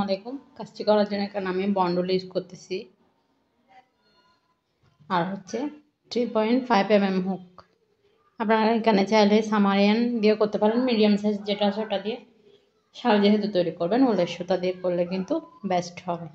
আলাইকুম। কাজটি করার জন্য এখানে আমি বন্ডল ইউজ করতেছি আর হচ্ছে 3.5 হুক। আপনারা এখানে চাইলে সামারিয়ান দিয়ে করতে পারেন, মিডিয়াম সাইজ যেটা আছে ওটা দিয়ে। শাল যেহেতু তৈরি করবেন উলের সুতা দিয়ে করলে কিন্তু বেস্ট হবে।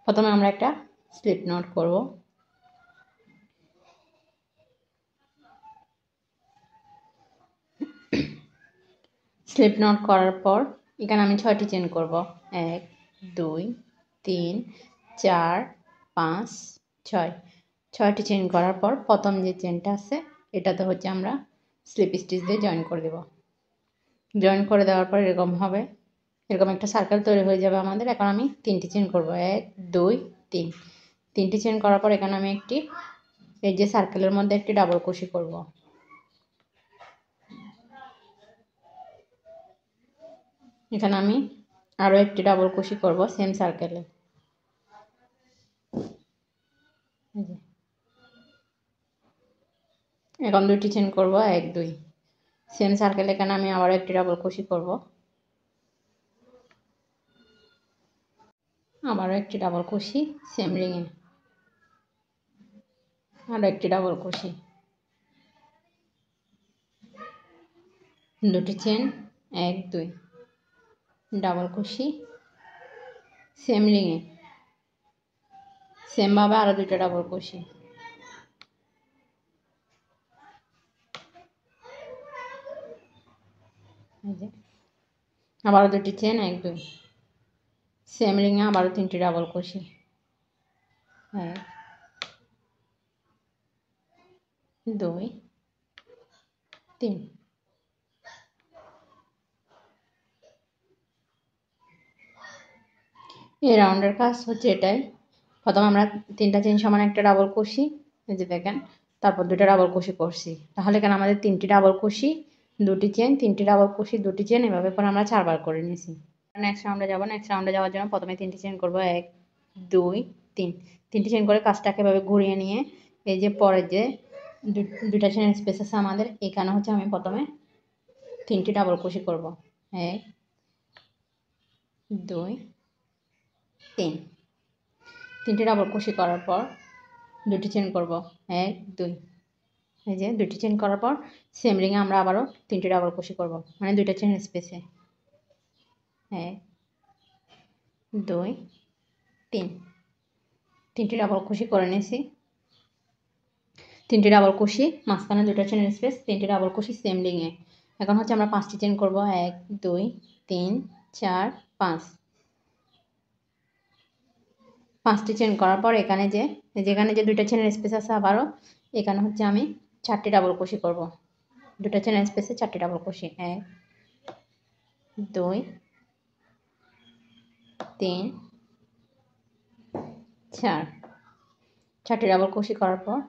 প্রথমে আমরা একটা স্লিপ নট করব। স্লিপ নট করার পর এখানে আমি 6টি চেন করব। 1 2 3 4 5 6। 6টি চেন করার পর প্রথম যে চেনটা আছে এটাতে হচ্ছে আমরা স্লিপ স্টিচ দিয়ে জয়েন করে দেব। জয়েন করে দেওয়ার পর এরকম হবে, এরকম একটা সার্কেল তৈরি হয়ে যাবে আমাদের। এখন আমি 3টি চেন করব। 1 2 3। 3টি চেন করার পর এখানে আমি একটি এই যে সার্কেলের মধ্যে একটি ডাবল ক্রোশি করব। এখানে আমি আরও একটি ডাবল ক্রোশি করব সেম সার্কেলে। এখন 2টি চেন করব। 1 2। সেম সার্কেল এখানে আমি আবার একটি ডাবল ক্রোশি করব। আবারও একটি ডাবল ক্রোশি সেম রিংয়ে। আরও একটি ডাবল ক্রোশি। 2টি চেন 1 2। ডাবল ক্রোশি সেম রিংয়ে। সেম ভাবে আরও 2টা ডাবল ক্রোশি। আবারও 2টি চেন 1 2। সেম রিংয়ে আবারও 3টি ডাবল ক্রোশি। 1 2 3। এই রাউন্ডের কাজ হচ্ছে এটাই। প্রথমে আমরা 3টা চেন সমান একটা ডাবল ক্রোশি, এই যে দেখেন, তারপর 2টা ডাবল ক্রোশি করছি। তাহলে এখানে আমাদের 3টি ডাবল ক্রোশি 2টি চেন, 3টি ডাবল ক্রোশি 2টি চেন, এভাবে করে আমরা 4বার করে নিয়েছি। নেক্সট রাউন্ডে যাব। নেক্সট রাউন্ডে যাওয়ার জন্য প্রথমে 3টি চেন করব। 1 2 3। 3টি চেন করে কাজটাকে এভাবে ঘুরিয়ে নিয়ে এই যে পরের যে 2টা চেনের স্পেস আছে আমাদের, এখানে হচ্ছে আমি প্রথমে 3টি ডাবল ক্রোশি করব। 1 2 3। 3টি ডাবল ক্রোশি করার পর 2টি চেন করব। 1 2। এই যে 2টি চেন করার পর সেম রিংয়ে আমরা আবারও 3টি ডাবল ক্রোশি করব, মানে 2টা চেনের স্পেসে। 1 2 3। 3টি ডাবল ক্রোশি করে নিয়েছি। 3টি ডাবল ক্রোশি, মাঝখানে 2টা চেনের স্পেস, 3টি ডাবল ক্রোশি সেম রিংয়ে। এখন হচ্ছে আমরা 5টি চেন করব। 1 2 3 4 5। 5টি চেন করার পর এখানে যেখানে যে 2টা চেনের স্পেস আছে আবারও এখানে হচ্ছে আমি 4টি ডাবল ক্রোশি করব। 2টা চেনের স্পেসে 4টি ডাবল ক্রোশি। 1 2 3 4। 4টি ডাবল ক্রোশি করার পর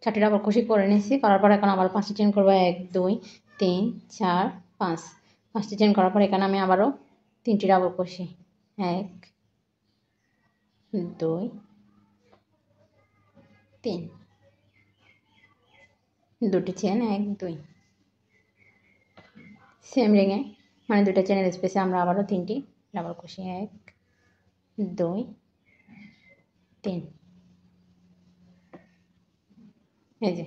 4টি ডাবল ক্রোশি করে নিয়েছি। করার পর এখন আবার 5টি চেন করব। 1 2 3 4 5। 5টি চেন করার পর এখানে আমি আবারও 3টি ডাবল ক্রোশি। 1 2 3। 2টি চেন 1 2। সেম রিংয়ে, মানে 2টা চেনের স্পেসে আমরা আবারও 3টি ডাবল ক্রোশি। 1 2 3। এই যে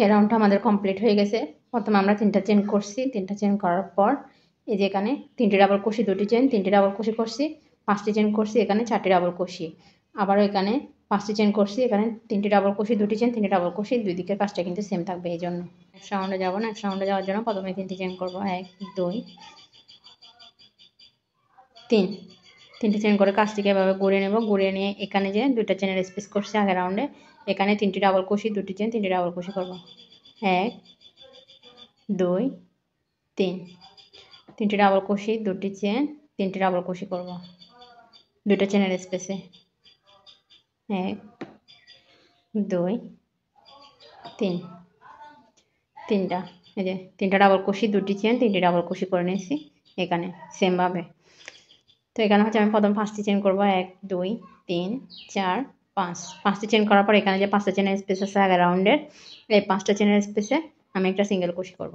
এই রাউন্ডটা আমাদের কমপ্লিট হয়ে গেছে। প্রথমে আমরা 3টা চেন করছি। 3টা চেন করার পর এই যে এখানে 3টি ডাবল ক্রোশি, 2টি চেন, 3টি ডাবল ক্রোশি করছি। 5টি চেন করছি, এখানে 4টি ডাবল ক্রোশি। আবারও এখানে 5টি চেন করছি, এখানে 3টি ডাবল ক্রোশি, 2টি চেন, 3টি ডাবল ক্রোশি। দুই দিকের কাজটা কিন্তু সেম থাকবে। এই জন্য নেক্সট রাউন্ডে যাব। নেক্সট রাউন্ডে যাওয়ার জন্য প্রথমে 3টি চেন করব। 1 2 3। 3টি চেন করে কাজটিকে এভাবে ঘুরিয়ে নেব। ঘুরিয়ে নিয়ে এখানে যে 2টা চেনের স্পেস করছি আগের রাউন্ডে, এখানে 3টি ডাবল ক্রোশি, 2টি চেন, 3টি ডাবল ক্রোশি করব। 1 2 3। 3টি ডাবল ক্রোশি, 2টি চেন, 3টি ডাবল ক্রোশি করব 2টা চেনের স্পেসে। 1 2 3। 3টা, এই যে 3টা ডাবল ক্রোশি, 2টি চেন, 3টি ডাবল ক্রোশি করে নিয়েছি এখানে সেমভাবে। তো এখানে হচ্ছে আমি প্রথম 5টি চেন করব। 1 2 3 4 5। 5টি চেন করার পর এখানে যে 5টা চেনের স্পেস আছে আগের রাউন্ডের, এই 5টা চেনের স্পেসে আমি একটা সিঙ্গেল ক্রোশি করব।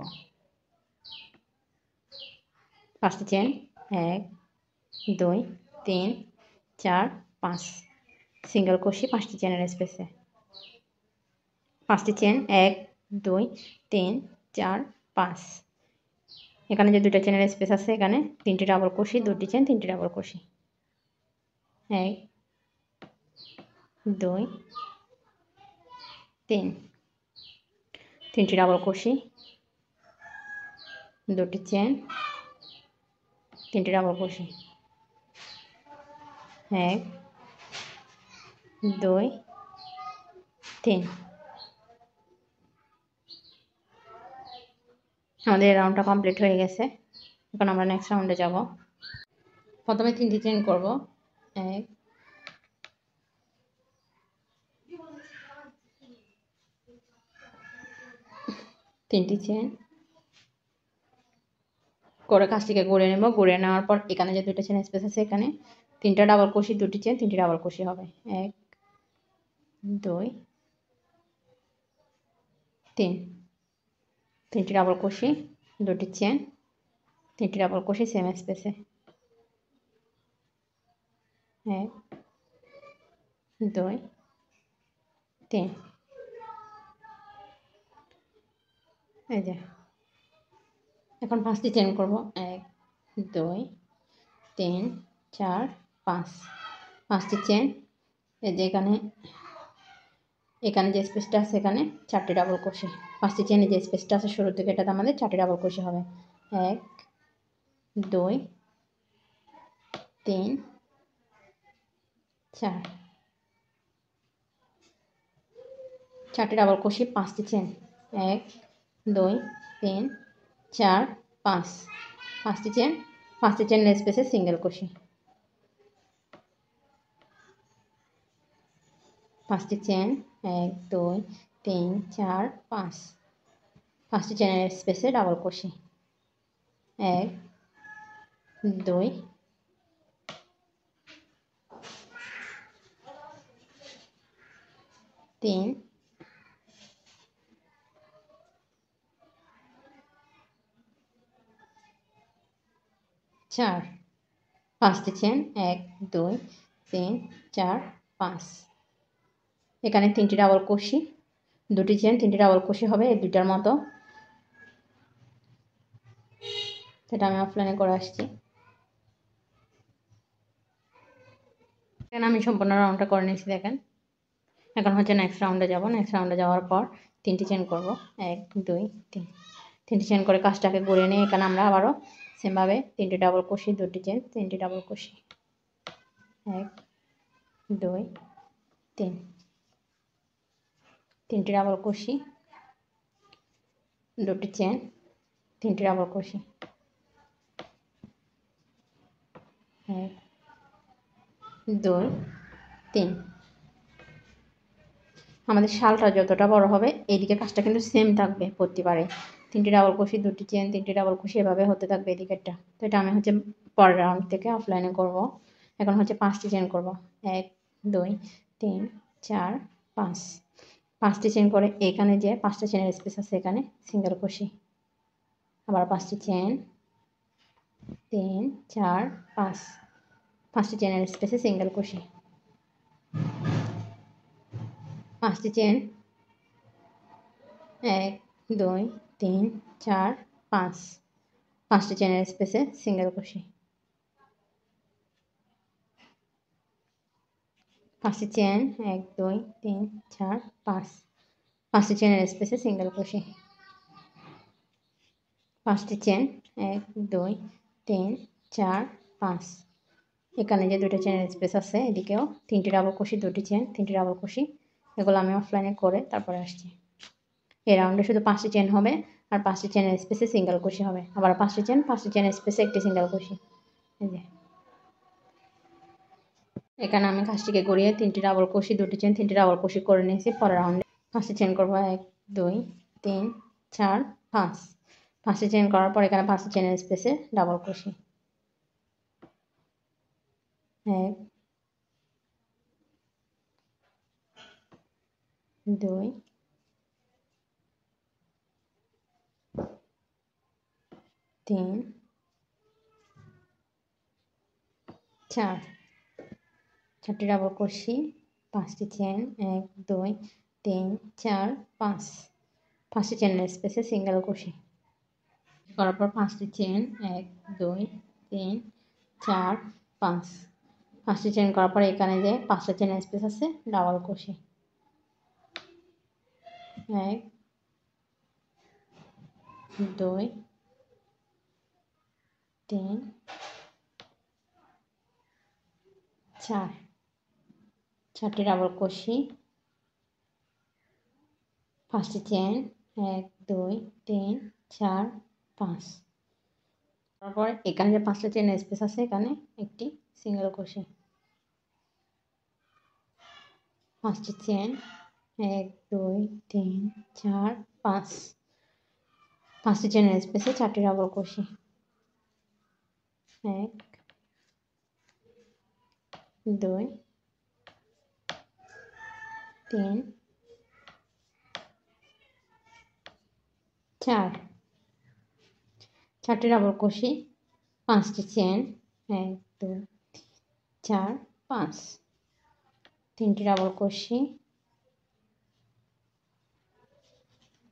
পাঁচটি চেন, 1 2 3 4 5 সিঙ্গেল কুশি 5টি চেনের স্পেসে, 5টি চেন 1 2 3 4 5। এখানে যে দুইটা চেনের স্পেস আছে এখানে 3টি ডাবল কুশি, 2টি চেন, 3টি ডাবল কুশি, 1 2 3, 3টি ডাবল কুশি, 2টি চেন, 3টি ডাবল কুশি, 1 2 3। আমাদের এই রাউন্ডটা কমপ্লিট হয়ে গেছে। এখন আমরা নেক্সট রাউন্ডে যাব। প্রথমে 3টি চেন করব, 1 3টি চেন করে কাজটিকে ঘুরে নেব। ঘুরে নেওয়ার পর এখানে যে দুইটা চেন স্পেস আছে এখানে 3টা ডাবল কুশি, 2টি চেন, 3টি ডাবল কুশি হবে, 1 2 3, 3টি ডাবল কুশি, 2টি চেন, 3টি ডাবল কুশি সেম স্পেসে, 1 2 3। এই যে এখন 5টি চেন করব, 1 2 3 4 5, 5টি চেন। এই যে এখানে যে স্পেসটা আছে এখানে 4টি ডাবল কুশি, 5টি চেনে যে স্পেসটা আছে শুরুর দিকে এটাতে আমাদের 4টি ডাবল কুশি হবে, 1 2 3 4, 4টি ডাবল কুশি, 5টি চেন, 1 2 3 4 5, 5টি চেন, 5টি চেনের স্পেসে সিঙ্গেল কুশি, 5টি চেন, 1 2 3 4 5, 5টি চেনের স্পেসে ডাবল কুশি, 1 2 3 4, 5টি চেন, 1 2 3 4 5। এখানে 3টি ডাবল কুশি, 2টি চেন, 3টি ডাবল কুশি হবে এই দুইটার মতো। সেটা আমি অফলাইনে করে আসছি। এখানে আমি সম্পূর্ণ রাউন্ডটা করে নিয়েছি দেখেন। এখন হচ্ছে নেক্সট রাউন্ডে যাব। নেক্সট রাউন্ডে যাওয়ার পর 3টি চেন করব, 1 2 3, 3টি চেন করে কাজটাকে ঘুরে নিয়ে এখানে আমরা আবারও সেমভাবে 3টি ডাবল কুশি, 2টি চেন, 3টি ডাবল কুশি, 1 2 3, 3টি ডাবল কুশি, 2টি চেন, 3টি ডাবল কুশি, 1 2 3। আমাদের শালটা যতটা বড় হবে এইদিকে কাজটা কিন্তু সেম থাকবে প্রতিবারে, 3টি ডাবল কুশি, 2টি চেন, 3টি ডাবল কুশি এভাবে হতে থাকবে এদিকেরটা। তো এটা আমি হচ্ছে পরের রাউন্ড থেকে অফলাইনে করব। এখন হচ্ছে 5টি চেন করব, 1 2 3 4 5, 5টি চেন করে এখানে যে 5টা চেনের স্পেস আছে এখানে সিঙ্গেল কুশি, আবার 5টি চেন, 3 4 5, 5টি চেনের স্পেসে সিঙ্গেল কুশি, 5টি চেন, 1 2 3 4 5, 5টি চেনের স্পেসে সিঙ্গেল কুশি, 5টি চেন, 1 2 3 4 5, 5টি চেনের স্পেসে সিঙ্গেল কুশি, 5টি চেন, 1 2 3 4 5। এখানে যে দুটো চেনের স্পেস আছে এদিকেও 3টি ডাবল কুশি, 2টি চেন, 3টি ডাবল কুশি, এগুলো আমি অফলাইনে করে তারপরে আসছি। এই রাউন্ডে শুধু 5টি চেন হবে আর 5টি চেনের স্পেসে সিঙ্গেল কুশি হবে, আবার 5টি চেন, 5টি চেনের স্পেসে একটি সিঙ্গেল কুশি। এই যে এখানে আমি কাজটিকে গড়িয়ে 3টি ডাবল কুশি, 2টি চেন, 3টি ডাবল কুশি করে নিয়েছি। পরের রাউন্ডে 5টি চেন করবো, 1 2 3 4 5, 5টি চেন করার পর এখানে 5টি চেনের স্পেসে ডাবল কুশি, 1 2 3 4 4টি ডাবল ক্রোশি 5টি চেন 1 2 3 4 5 5টি চেনের স্পেসে সিঙ্গেল ক্রোশি করার পর 5টি চেন 1 2 3 4 5 5টি চেন করার পর এখানে যে 5টা চেনের স্পেস আছে ডাবল ক্রোশি 1 2 3 4 4টি ডাবল ক্রোশি 5টি চেন 1 2 3 4 5 তারপর এখানে যে 5টা চেনের স্পেস আছে এখানে একটি সিঙ্গেল ক্রোশি 5টি চেন 1 2 3 4 5 5টি চেনের স্পেসে 4টি ডাবল ক্রোশি 1 2 3 4 4টি ডাবল ক্রোশি 5টি চেন 1 2 4 5 3টি ডাবল ক্রোশি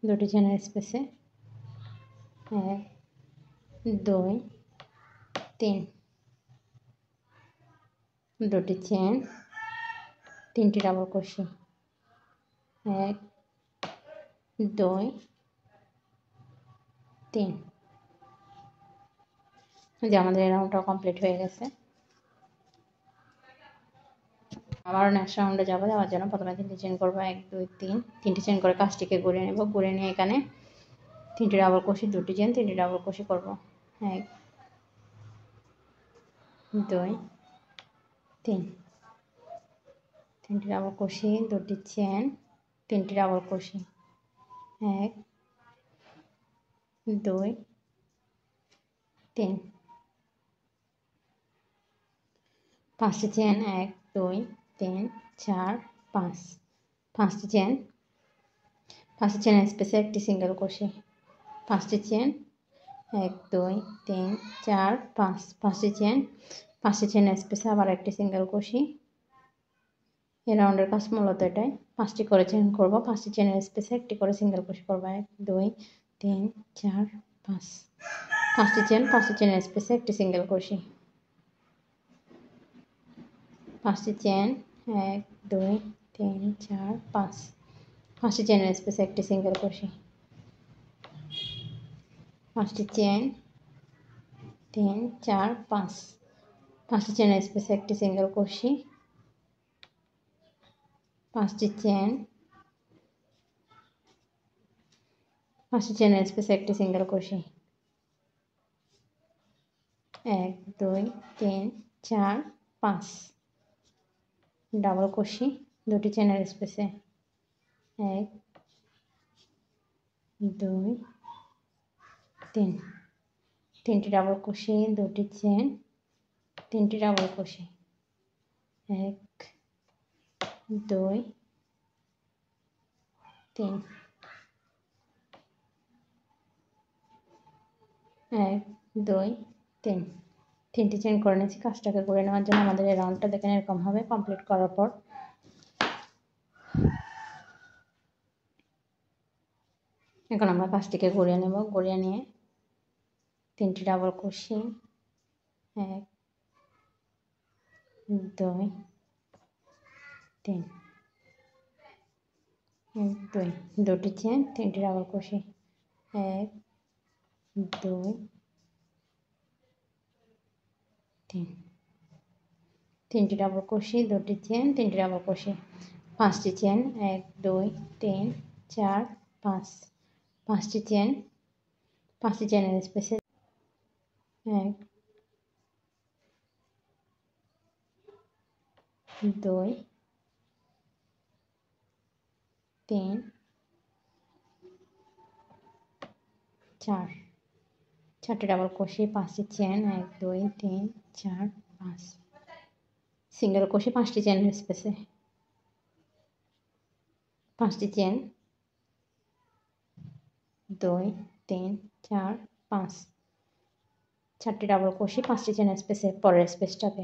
2টি চেনের স্পেসে 1 2 3 2টি চেন 3টি ডাবল ক্রোশি 1 2 3 যে আমাদের এই রাউন্ডটা কমপ্লিট হয়ে গেছে আবার নেক্সট রাউন্ডে যাবো যাওয়ার জন্য প্রথমে 3টি চেন করবো 1 2 3 3টি চেন করে কাজটিকে ঘুরিয়ে নেব ঘুরিয়ে নিয়ে এখানে 3টি ডাবল ক্রোশি 2টি চেন 3টি ডাবল ক্রোশি করব 1 2 3 3টি ডাবল ক্রোশি 2টি চেন 3টি ডাবল ক্রোশি 1 2 3 5টি চেন 1 2 3 4 5 5টি চেন 5টি চেনের স্পেসে একটি সিঙ্গেল ক্রোশি 5টি চেন 1 2 3 4 5 5টি চেন 5টি চেনের স্পেসে আবার একটি সিঙ্গেল ক্রোশি এই রাউন্ডের কাজ মূলত এটাই 5টি করে চেন করব 5টি চেনের স্পেসে একটি করে সিঙ্গেল ক্রোশি করব 1 2 3 4 5 5টি চেন 5টি চেনের স্পেসে একটি সিঙ্গেল ক্রোশি 5টি চেন 1 2 3 4 5 5টি চেনের স্পেসে একটি সিঙ্গেল ক্রোশি 5টি চেন 3 4 5 5টি চেনের স্পেসে একটি সিঙ্গেল ক্রোশি 5টি চেন 5টি চেনের স্পেসে একটি সিঙ্গেল ক্রোশি 1 2 3 4 5 ডাবল ক্রোশি 2টি চেনের স্পেসে 1 2 3 3টি ডাবল ক্রোশি 2টি চেন 3টি ডাবল ক্রোশি 1 2 3 1 2 3 3টি চেন করে নিয়েছি কাজটাকে করে নেওয়ার জন্য আমাদের এই রাউন্ডটা দেখেন এরকম হবে কমপ্লিট করার পর এখন আমরা কাজটিকে ঘুরিয়ে নেব ঘুরিয়ে নিয়ে 3টি ডাবল ক্রোশি 1 2 3 1 2 2টি চেন 3টি ডাবল ক্রোশি 1 2 3 3টি ডাবল ক্রোশি 2টি চেন 3টি ডাবল ক্রোশি 5টি চেন 1 2 3 4 5 5টি চেন 5টি চেনের স্পেসে 1 2 3 4 4টি ডাবল ক্রোশি 5টি চেন 1 2 3 4 5 সিঙ্গেল ক্রোশি 5টি চেনের স্পেসে 5টি চেন 2 3 4 5 4টি ডাবল ক্রোশি 5টি চেনের স্পেসে পরের স্পেসটাতে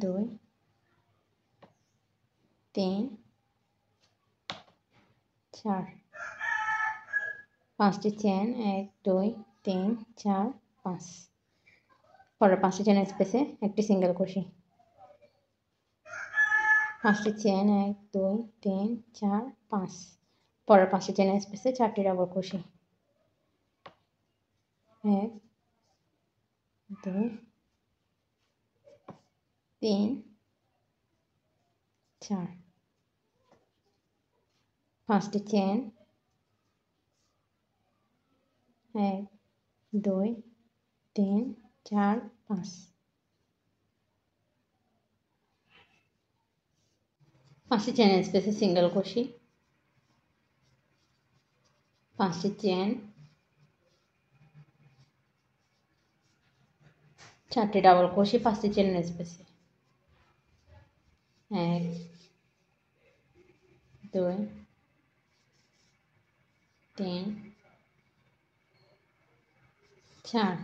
2 3 4 5টি চেন 1 2 3 4 5 পরের 5টি চেন স্পেসে একটি সিঙ্গেল ক্রোশি 5টি চেন 1 2 3 4 5 পরের 5টি চেন স্পেসে 4টি ডাবল ক্রোশি 1 2 3 4 5টি চেন 1 2 3 4 5 5টি চেন স্পেসে সিঙ্গেল ক্রোশি 5টি চেন 4টি ডাবল ক্রোশি 5টি চেন স্পেসে 1 2 3 4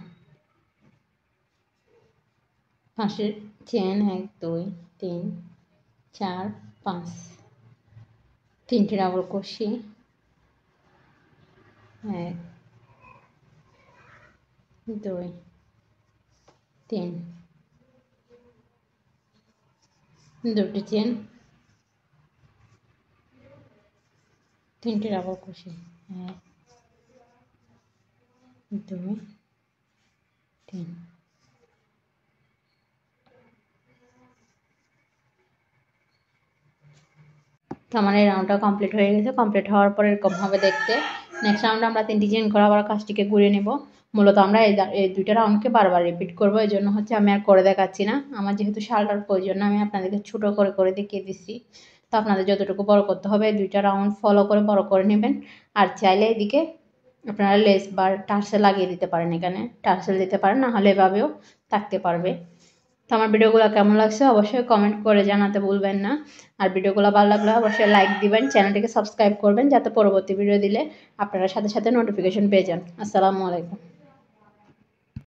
5টি চেন 1 2 3 4 5 3টি ডাবল ক্রোশি 1 2 3 দুটি চেন 3টি ডাবল ক্রোশি 1 2 3 তো আমার এই রাউন্ডটা কমপ্লিট হয়ে গেছে। কমপ্লিট হওয়ার পর এরকম হবে দেখতে। নেক্সট রাউন্ডে আমরা 3টি চেন করে আবার কাজটিকে ঘুরিয়ে নেব। মূলত আমরা এই দুইটা রাউন্ডকে বারবার রিপিট করবো, এই জন্য হচ্ছে আমি আর করে দেখাচ্ছি না। আমার যেহেতু শালটার প্রয়োজন আমি আপনাদেরকে ছোটো করে দেখিয়ে দিচ্ছি। তো আপনাদের যতটুকু বড় করতে হবে এই দুইটা রাউন্ড ফলো করে বড় করে নেবেন। আর চাইলে এদিকে আপনারা লেস বা টার্সেল লাগিয়ে দিতে পারেন, এখানে টার্সেল দিতে পারেন, না হলে এভাবেও থাকতে পারবে। তো আমার ভিডিওগুলো কেমন লাগছে অবশ্যই কমেন্ট করে জানাতে ভুলবেন না। আর ভিডিওগুলো ভালো লাগলে অবশ্যই লাইক দিবেন, চ্যানেলটিকে সাবস্ক্রাইব করবেন যাতে পরবর্তী ভিডিও দিলে আপনারা সাথে সাথে নোটিফিকেশন পেয়ে যান। আসসালামু আলাইকুম।